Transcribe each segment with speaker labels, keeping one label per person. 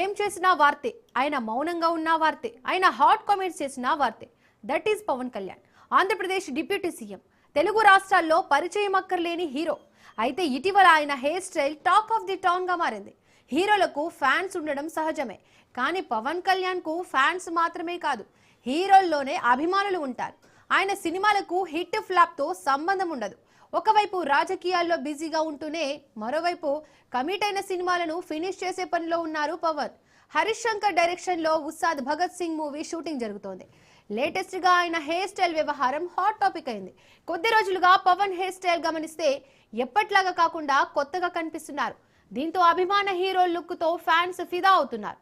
Speaker 1: ఏం చేసినా వార్తే, ఆయన మౌనంగా ఉన్న వార్తే, ఆయన హాట్ కామెంట్స్ చేసినా వార్తే. That is Pawan Kalyan, Andhra Pradesh deputy CM. Telugu రాష్ట్రాల్లో పరిచయం అక్కర్లేని హీరో. అయితే ఇటీవల ఆయన hair style talk of the town గా మారింది. హీరోలకు ఫ్యాన్స్ ఉండడం సహజమే, కానీ పవన్ కళ్యాణ్ కు ఫ్యాన్స్ మాత్రమే కాదు, హీరోల్లోనే అభిమానులు ఉంటారు. ఆయన సినిమాలకు హిట్ ఫ్లాప్ తో సంబంధం ఉండదు. ఒకవైపు రాజకీయాల్లో బిజీగా ఉంటూనే మరోవైపు కమిట్ అయిన సినిమాలను ఫినిష్ చేసే పనిలో ఉన్నారు పవన్. హరీష్ శంకర్ డైరెక్షన్ లో ఉస్తాద్ భగత్ సింగ్ మూవీ షూటింగ్ జరుగుతోంది. లేటెస్ట్ గా ఆయన హెయిర్ స్టైల్ వ్యవహారం హాట్ టాపిక్ అయింది. కొద్ది రోజులుగా పవన్ హెయిర్ స్టైల్ గమనిస్తే ఎప్పట్లాగా కాకుండా కొత్తగా కనిపిస్తున్నారు. దీంతో అభిమాన హీరో లుక్ తో ఫ్యాన్స్ ఫిదా అవుతున్నారు.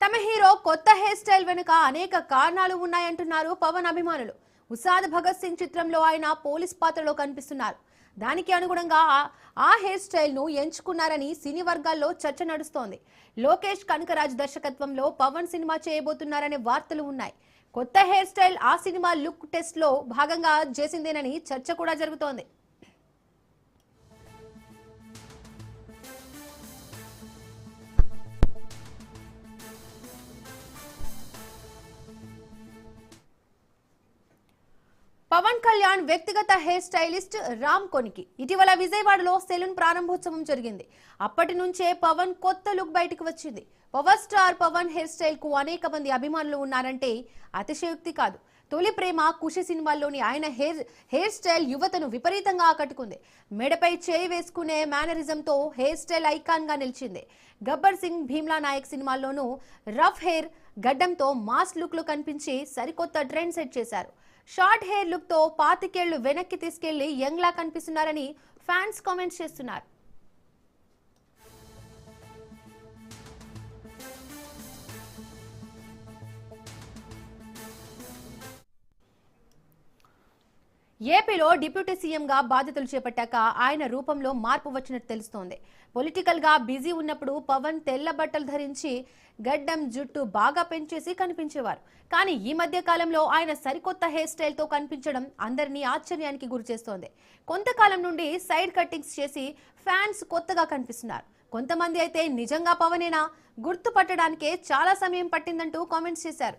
Speaker 1: తమ హీరో కొత్త హెయిర్ స్టైల్ వెనుక అనేక కారణాలు ఉన్నాయంటున్నారు పవన్ అభిమానులు. ఉస్తాద్ భగత్ సింగ్ చిత్రంలో ఆయన పోలీస్ పాత్రలో కనిపిస్తున్నారు. దానికి అనుగుణంగా ఆ హెయిర్ స్టైల్ ను ఎంచుకున్నారని సినీ వర్గాల్లో చర్చ నడుస్తోంది. లోకేష్ కనకరాజ్ దర్శకత్వంలో పవన్ సినిమా చేయబోతున్నారనే వార్తలు ఉన్నాయి. కొత్త హెయిర్ స్టైల్ ఆ సినిమా లుక్ టెస్ట్ లో భాగంగా చేసిందేనని చర్చ కూడా జరుగుతోంది. పవన్ కళ్యాణ్ వ్యక్తిగత హెయిర్ స్టైలిస్ట్ రామ్ కొనికి ఇటీవల విజయవాడలో సెలూన్ ప్రారంభోత్సవం జరిగింది. అప్పటి నుంచే పవన్ కొత్త లుక్ బయటకు వచ్చింది. Power star Pawan hair style కు అనేక మంది అభిమానులు ఉన్నారంటే అతిశయోక్తి కాదు. తొలి ప్రేమ, ఖుషి సినిమాల్లోని ఆయన హెయిర్ స్టైల్ యువతను విపరీతంగా ఆకట్టుకుంది. మెడపై చేయి వేసుకునే మేనరిజంతో హెయిర్ స్టైల్ ఐకాన్ గా నిలిచింది. గబ్బర్ సింగ్, భీమ్లా నాయక్ సినిమాల్లోనూ రఫ్ హెయిర్ గడ్డంతో మాస్ లుక్ లో కనిపించి సరికొత్త ట్రెండ్ సెట్ చేశారు. షార్ట్ హెయిర్ లుక్ తో 25 ఏళ్లు వెనక్కి తీసుకెళ్లి యంగ్ లా కనిపిస్తున్నారని ఫ్యాన్స్ కామెంట్స్ చేస్తున్నారు. ఏపీలో డిప్యూటీ సీఎం గా బాధ్యతలు చేపట్టాక ఆయన రూపంలో మార్పు వచ్చినట్టు తెలుస్తోంది. పొలిటికల్ గా బిజీ ఉన్నప్పుడు పవన్ తెల్ల బట్టలు ధరించి గడ్డం, జుట్టు బాగా పెంచేసి కనిపించేవారు. కానీ ఈ మధ్య కాలంలో ఆయన సరికొత్త హెయిర్ స్టైల్ తో కనిపించడం అందరినీ ఆశ్చర్యానికి గురిచేస్తోంది. కొంతకాలం నుండి సైడ్ కట్టింగ్స్ చేసి ఫ్యాన్స్ కొత్తగా కనిపిస్తున్నారు. కొంతమంది అయితే నిజంగా పవనేనా గుర్తుపట్టడానికే చాలా సమయం పట్టిందంటూ కామెంట్స్ చేశారు.